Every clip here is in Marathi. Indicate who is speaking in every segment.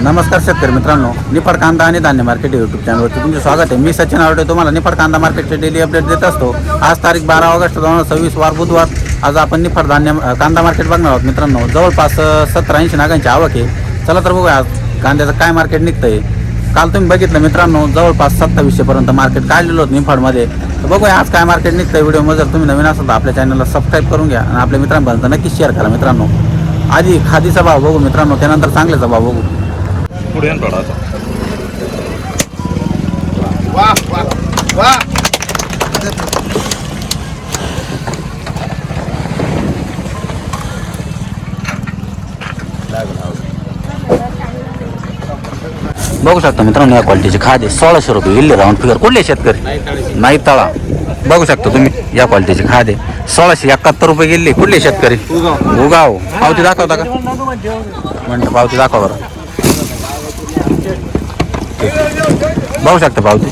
Speaker 1: नमस्कार शेतकरी मित्रांनो, निफाड कांदा आणि धान्य मार्केट यूट्यूब चॅनलवरती तुमचे स्वागत आहे। मी सचिन आवडे तुम्हाला निफाड कांदा मार्केटचे डेली अपडेट देत असतो। आज तारीख 12 ऑगस्ट 2026 वार बुधवार। आज आपण निफाड कांदा मार्केट बघणार आहोत मित्रांनो। जवळपास 70-80 नागांची आवक आहे। चला तर बघूया आज कांद्याचं काय मार्केट निघतंय। काल तुम्ही बघितलं मित्रांनो, जवळपास 2700 पर्यंत मार्केट काढलेलं होतं निफाडमध्ये। तर बघूया आज काय मार्केट निघतंय। व्हिडिओमध्ये जर तुम्ही नवीन असाल तर आपल्या चॅनलला सबस्क्राईब करून घ्या आणि आपल्या मित्रांपर्यंत नक्की शेअर करा मित्रांनो। आधी खादीचा भाव बघू मित्रांनो, त्यानंतर चांगल्याचा भाव बघू।
Speaker 2: पुढे थोडा आता
Speaker 3: वाह वाह वाह
Speaker 1: बघू शकता मित्रांनो, या क्वालिटीचे खादे 1600 रुपये गेले राऊंड फिगर। कुठले शेतकरी? नाही तळा। बघू शकता तुम्ही या क्वालिटीचे खादे 1671 रुपये गेले। कुठले शेतकरी? उगाव। पावती दाखवता का? म्हणतो पावती दाखवा बरं। बघू शकता पावती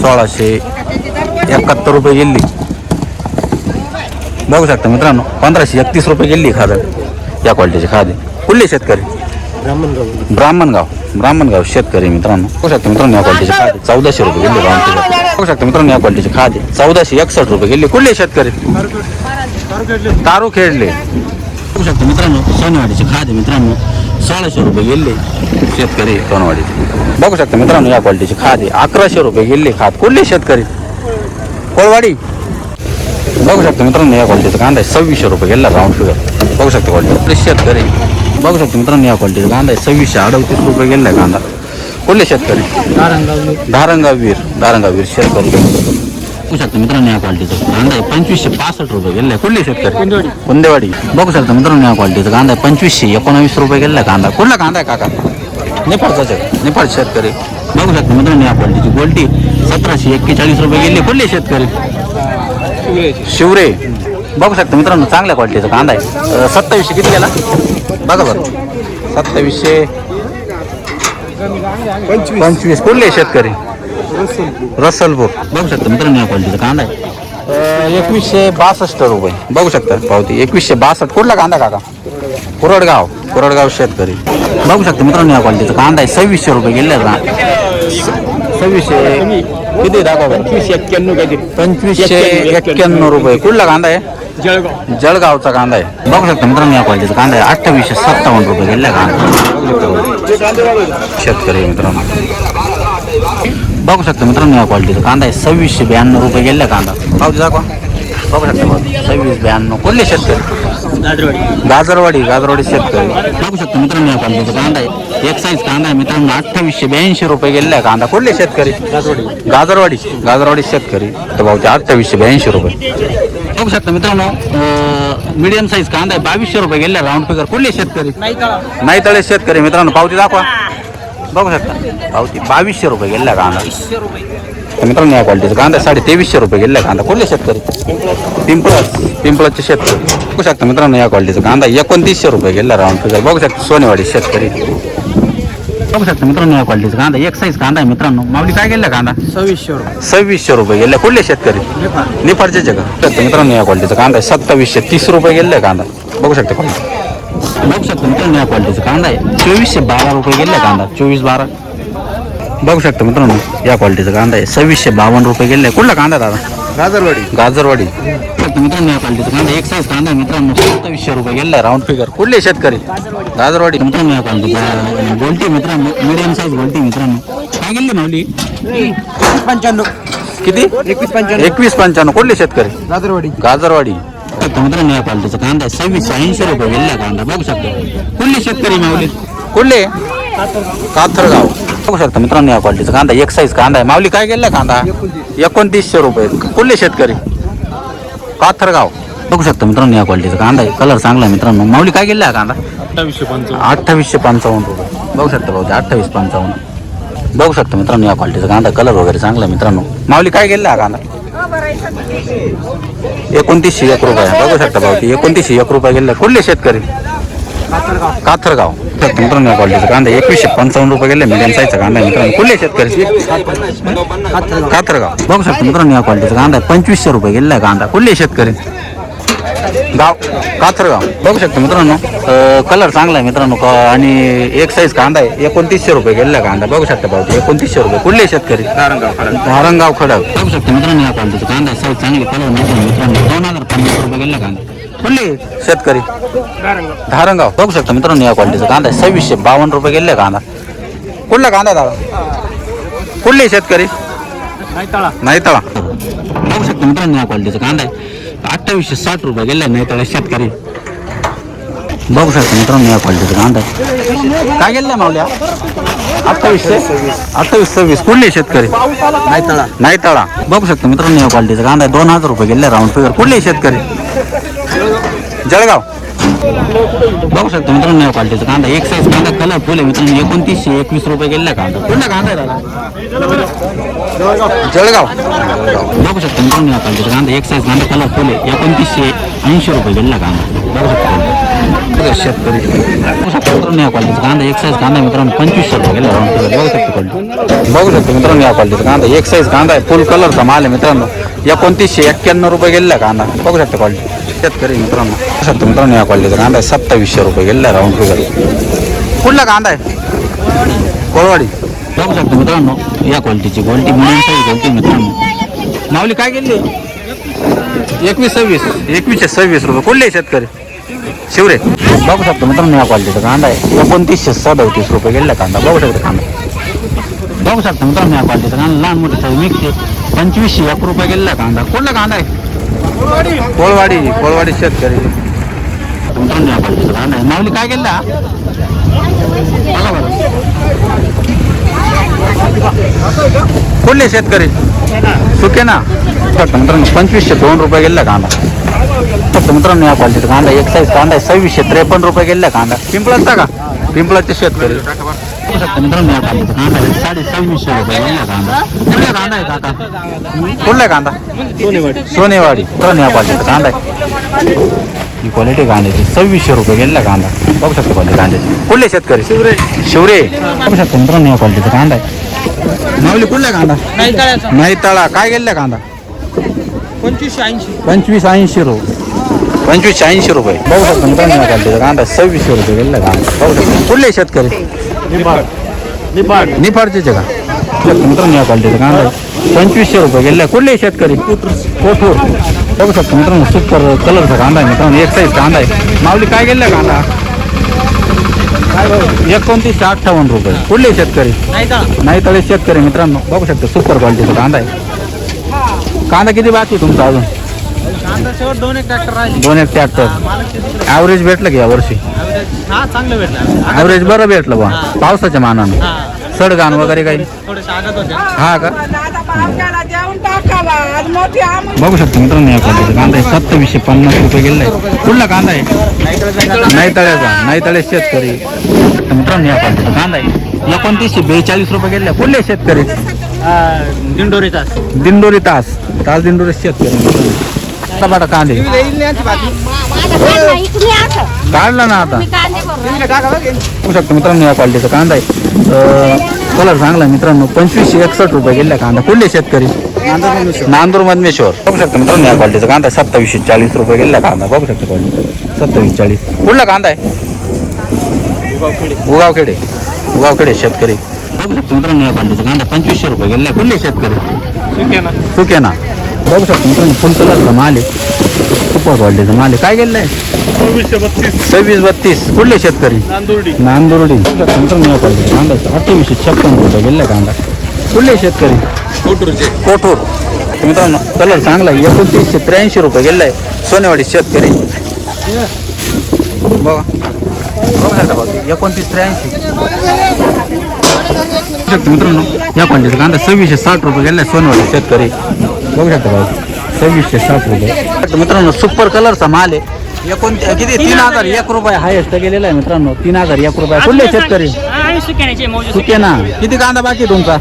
Speaker 1: 1671 रुपये गेली। बघू शकता मित्रांनो 1531 रुपये गेली खाद या क्वालिटीचे खादे। कुठले शेतकरी? ब्राह्मणगाव शेतकरी मित्रांनो। बघू शकता मित्रांनो या क्वालिटीचे खादे 1400 रुपये गेले राऊंड फिगर। बघू शकता मित्रांनो या क्वालिटीचे खादे 1461 रुपये गेले। कुठले शेतकरी? तारू खेळले। बघू शकता मित्रांनो सोनवाडीचे खादे मित्रांनो 1600 रुपये गेले शेतकरी सोनवाडीचे। बघू शकता मित्रांनो या क्वालिटीचे खादे 1100 रुपये गेले खाद। कुठले शेतकरी? कोळवाडी। बघू शकता मित्रांनो या क्वालिटीचा कांदा 2600 रुपये गेला राऊंड फिगर। बघू शकता क्वालिटी शेतकरी। बघू शकता मित्रांनो या क्वालिटीचा कांदा 2638 रुपये गेला कांदा। कुठले शेतकरी? धारणगाव वीर शेतकरी। बघू शकता मित्रांनो या क्वालिटीचा कांदा 2565 रुपये गेला। कुठले शेतकरी? कुंदेवाडी। बघू शकता मित्रांनो या क्वालिटीचा कांदा 2519 रुपये गेला कांदा। कुठला कांदा आहे काका? निफाडचा निफाड शेतकरी। बघू शकता मित्रांनो या क्वालिटीची गोल्टी 1741 रुपये गेली। कुठले शेतकरी? शिवरे। बघू शकता मित्रांनो चांगल्या क्वालिटीचा कांदा आहे 2700 किती गेला बघा बरं। 2725 कुठले शेतकरी? रसलपूर। बघू शकता मित्रांनो या क्वालिटीचा कांदा आहे 2162 रुपये। बघू शकता पावती 2162। कुठला कांदा काका? कुरडगाव शेतकरी। बघू शकता मित्रांनो या क्वालिटीचा कांदा आहे 2600 रुपये गेले। 2600 किती दाखवा? 2591 रुपये। कुठला कांदा आहे? जळगावचा कांदा आहे। बघू शकता मित्रांनो या क्वालिटीचा कांदा आहे 2857 रुपये गेला कांदा शेतकरी मित्रांनो। बघू शकता मित्रांनो या क्वालिटीचा कांदा आहे 2692 रुपये गेला कांदा। पावती दाखवा। बघू शकता 2692 कुठले शेतकरी? गाजरवाडी शेतकरी। बघू शकता मित्रांनो या क्वालिटीचा कांदा आहे एक साईज कांदा आहे मित्रांनो 2882 रुपये गेला कांदा। कुठले शेतकरी? गाजरवाडी शेतकरी। तर भाऊ 2882 रुपये। बघू शकता मित्रांनो मीडियम साईज कांदा आहे 2200 रुपये गेला राऊंड फिगर। कुठले शेतकरी? नाही तळे शेतकरी मित्रांनो। पावती दाखवा। बघू शकता पावती 2200 रुपये गेला कांदा मित्रांनो या क्वालिटीचा कांदा 2350 रुपये गेला कांदा। कुठले शेतकरी? पिंपळाचे शेतकरी। बघू शकता मित्रांनो या क्वालिटीचा कांदा 2900 रुपये गेला राऊंड फिगर। बघू शकता सोनेवाडी शेतकरी। बघू शकता मित्रांनो या क्वालिटीचा कांदा एक साईज कांदा आहे मित्रांनो। माऊली काय गेला कांदा? 2600 रुपये गेला। कुठले शेतकरी? निफाडचे का? मित्रांनो या क्वालिटीचा कांदा 2730 रुपये गेला कांदा। बघू शकता बघू शकता मित्रांनो या क्वालिटीचा कांदा आहे 2412 रुपये गेला कांदा। 2412। बघू शकता मित्रांनो या क्वालिटीचा कांदा आहे 2652 रुपये गेला। कुठला कांदा दादा? गाजरवाडी। मित्रांनो या क्वालिटीचा कांदा एक साईज कांदा मित्रांनो 2700 रुपये गेला राऊंड फिगर। कुठले शेतकरी? गाजरवाडी। मित्रांनो या क्वालिटीचा गोल्टी मित्रांनो मीडियम साईज गोल्टी मित्रांनो काय गेली माऊली?
Speaker 3: 2595
Speaker 1: किती? 2195। कुठले शेतकरी? गाजरवाडी। मित्रांनो या क्वालिटीचा कांदा 2680 रुपये गेला कांदा। बघू शकता कुठले शेतकरी माऊली? कुठले? काथरगाव। बघू शकता मित्रांनो या क्वालिटीचा कांदा एक साईज कांदा आहे। माऊली काय गेला कांदा? 2900 रुपये। कुठले शेतकरी? काथरगाव। बघू शकता मित्रांनो या क्वालिटीचा कांदा आहे कलर चांगला आहे मित्रांनो। माऊली काय गेला कांदा? 2855 रुपये। बघू शकता भाऊ 2855। बघू शकता मित्रांनो या क्वालिटीचा कांदा कलर वगैरे चांगला आहे मित्रांनो। माऊली काय गेला कांदा? 2901 रुपये। बघू शकता भाऊ 2901 रुपये गेला। कुठले शेतकरी? काथरगाव। मित्रांनो या क्वालिटीचा कांदा 2155 रुपये गेले मीडियम साईजचा कांदा मित्रांनो। कुठले शेतकरी? काथरगाव। बघू शकता मित्रांनो या क्वालिटीचा कांदा 2500 रुपये गेला कांदा। कुठले शेतकरी? गाव काथरगाव. बघू शकता मित्रांनो कलर चांगला आहे मित्रांनो आणि एक साईज कांदा आहे 2900 रुपये गेलेला कांदा. बघू शकता भाऊ 2900 रुपये. कुठले शेतकरी? धारणगाव खडक. बघू शकता मित्रांनो या क्वालिटीचा कांदा साईज चांगली कलर मित्रांनो 2050 रुपये गेलेला कांदा. कुठले शेतकरी? धारणगाव. बघू शकता मित्रांनो या क्वालिटीचा कांदा 2652 रुपये गेलेला कांदा. कुठला कांदा दादा? कुठले शेतकरी? नाही तळा. बघू शकता मित्रांनो या क्वालिटीचा कांदा आहे 2860 रुपये गेले नाही तळा शेतकरी. बघू शकता मित्रांनो या क्वालिटीचा कांदा आहे. काय गेलं मावल्या? 2826. कुठले शेतकरी? नाही तळा. बघू शकता मित्रांनो या क्वालिटीचा कांदा आहे 2000 रुपये गेले राऊंड फिगर. कुठले शेतकरी? जळगाव. बघू शकता मित्रांनो या क्वालिटीचा कांदा एक साईज कांदा कलर फुल आहे मित्रांनो 2921 रुपये गेला कांदा. कुठला कांदा आहे दादा? जळगाव. बघू शकता मित्रांनो या क्वालिटीचा कांदा एक साईज कांदा कलर फुल आहे 2980 रुपये गेला कांदा. बघू शकता शेतकरी. बघू शकता मित्रांनो या क्वालिटीचा कांदा एक साईज कांदा मित्रांनो 2500 रुपये गेला राऊंड फिगर. बघू शकता क्वालिटी. बघू शकता मित्रांनो या क्वालिटीचा कांदा एक साईज कांदा आहे फुल कलरचा माल आहे मित्रांनो 2991 रुपये गेला कांदा. बघू शकता क्वालिटी शेतकरी मित्रांनो. बघू शकता मित्रांनो या क्वालिटीचा कांदा आहे 2700 रुपये गेला राऊंड फिगर. कुठला कांदा आहे? कोळवाडी. बघू शकता मित्रांनो या क्वालिटीची क्वालिटी मिडियम साईज क्वालिटी मित्रांनो. माऊली काय गेली? 2126 रुपये. कुठले शेतकरी? शिवरे. बघू शकता मित्रांनो या क्वालिटीचा कांदा आहे 2937 रुपये गेला कांदा. बघू शकता कांदा. बघू शकता मित्रांनो या क्वालिटीचा कांदा लहान मोठे साईज मिक्स 2501 रुपये गेला कांदा. कुठला कांदा आहे? कोळवाडी शेतकरी. मित्रांनो या क्वालिटीचा कांदा आहे. माऊली काय गेला? कुठले शेतकरी? सुकेना. मित्रांनो 2502 रुपये गेला कांदा. फक्त मित्रांनो या क्वालिटीचा कांदा एक साईज कांदा आहे 2653 रुपये गेला कांदा. पिंपळाचा का? पिंपळाचे शेतकरी. बघू शकता मित्रांनो या क्वालिटीचा कांदा आहे 2650 रुपये गेला कांदा. कुठला कांदा आहे काका? कुठला कांदा? सोनेवाडी. मित्रांनो या क्वालिटीचा कांदा आहे ही क्वालिटी कांद्याची 2600 रुपये गेला कांदा. बघू शकता क्वालिटी कांद्याची. कुठले शेतकरी? शिवरे. बघू शकता मित्रांनो या क्वालिटीचा कांदा आहे. माऊली कुठला कांदा? नाही तळा. काय गेला कांदा? 2580 रुपये. 2580 रुपये. बघू शकता मित्रांनो या क्वालिटीचा कांदा 2600 रुपये गेला कांदा. बघू शकता. कुठले शेतकरी? निफाडचे का? मित्रांनो या क्वालिटीचा कांदा आहे 2500 रुपये गेला. कुठले शेतकरी? कोठूर. बघू शकता मित्रांनो सुपर कलरचा कांदा आहे मित्रांनो एक साईज कांदा आहे. माऊली काय गेला कांदा? 2958 रुपये. कुठले शेतकरी? नाही तळे शेतकरी मित्रांनो. बघू शकता सुपर क्वालिटीचा कांदा आहे. कांदा किती बाकी तुमचा अजून? 2 ट्रॅक्टर. ॲव्हरेज भेटलं की या वर्षी? ॲव्हरेज बरं भेटलं बा पावसाच्या मानानं. सडगाण वगैरे काही? हा का? बघू शकता मित्रांनो या क्वालिटीचा कांदा आहे 2750 रुपये गेला आहे. कुठला कांदा आहे? नाही तळ्याचा. नाही तळे शेतकरी. मित्रांनो या क्वालिटीचा कांदा आहे 2942 रुपये गेला. कुठले शेतकरी? दिंडोरी तास दिंडोरी शेतकरी. बाटा कांदे काढला ना आता. बघू शकता मित्रांनो या क्वालिटीचा कांदा आहे कलर चांगला आहे मित्रांनो 2561 रुपये गेला कांदा. कुठले शेतकरी? नांदूर मधमेश्वर. बघू शकता मित्रांनो या क्वालिटीचा कांदा 2740 रुपये गेला कांदा. बघू शकता क्वालिटी 2740. कुठला कांदा आहे? उगावखेडे शेतकरी. बघू शकता मित्रांनो या क्वालिटीचा कांदा 2500 रुपये गेला. कुठले शेतकरी? सुकेना. बघू शकता मित्रांनो फुल कलरचा माल आहे सुपर क्वालिटीचा माल आहे. काय गेलेला आहे? 2632. कुठले शेतकरी? नांदुर्डी. मित्रांनो या क्वालिटीचा कांदा 2856 रुपये गेला कांदा. कुठले शेतकरी? कोठूर. मित्रांनो कलर चांगला आहे 2983 रुपये गेला आहे सोनेवाडी शेतकरी. बघा 2983. मित्रांनो या क्वालिटीचा कांदा 2660 रुपये गेला सोनवाडी शेतकरी. बघू शकता भाऊ 2660 रुपये. मित्रांनो सुपर कलरचा माल आहे किती 3001 रुपये हायेस्ट गेलेला आहे मित्रांनो 3001 रुपये. कुठले शेतकरी? सुकेना. किती कांदा बाकी तुमचा?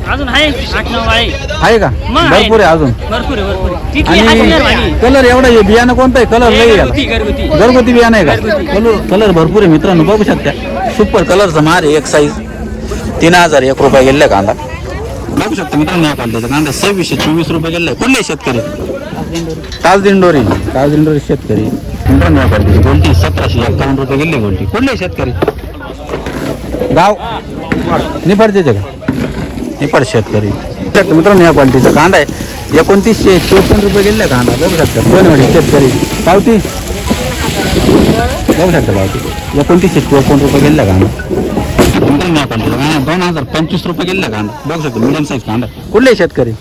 Speaker 1: आहे का? भरपूर आहे अजून. आणि कलर एवढा आहे बियाणं कोणतं आहे? कलर लई घरगुती बियाणं आहे का? कलर भरपूर आहे मित्रांनो. बघू शकता सुपर कलरचा माल आहे एक साईज 3001 रुपये गेले कांदा. बघू शकता मित्रांनो या कांद्याचा कांदा 2624 रुपये गेला. कुठले शेतकरी? ताज दिंडोरी शेतकरी. मित्रांनो या क्वालिटीची गोल्टी 1751 रुपये गेले गोल्टी. कुठले शेतकरी? गाव निफाडचे का? निफाड शेतकरी. मित्रांनो या क्वालिटीचा कांदा आहे 2954 रुपये गेले कांदा. बघू शकता सोनेवाडी शेतकरी. पावती बघू शकता पावती 2954 रुपये गेले कांदा. मित्रांनो या क्वालिटीचा कांदा 2025 रुपये गेले कांदा. बघू शकता मिडियम साईज कांदा. कुठले शेतकरी?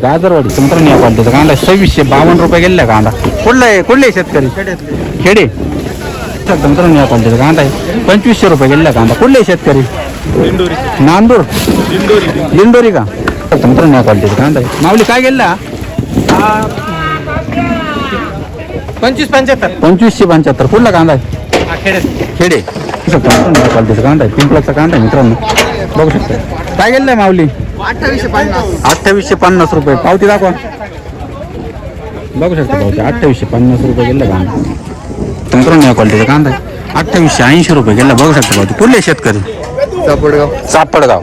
Speaker 1: गाजरवाडी. मित्रांनो या क्वालिटीचा कांदा 2652 रुपये गेले कांदा. कुठले शेतकरी? खेडे. मित्रांनो या क्वालिटीचा कांदा आहे 2500 रुपये गेले कांदा. कुठले शेतकरी? नांदूर लिंडोरी का? मित्रांनो या क्वालिटीचा कांदा आहे. माऊली काय गेला? 2575. कुठला कांदा आहे? खेडे. मित्रांनो या क्वालिटीचा कांदा आहे. पिंपळाचा कांदा आहे मित्रांनो. बघू शकता काय गेलाय माऊली? 2850 रुपये. पावती दाखवा. बघू शकता पावती 2850 रुपये गेला कांदा. मित्रांनो या क्वालिटीचा कांदा आहे 2880 रुपये गेला. बघू शकता पावती. कुठले शेतकरी?
Speaker 3: सापडगाव.
Speaker 1: सापडगाव.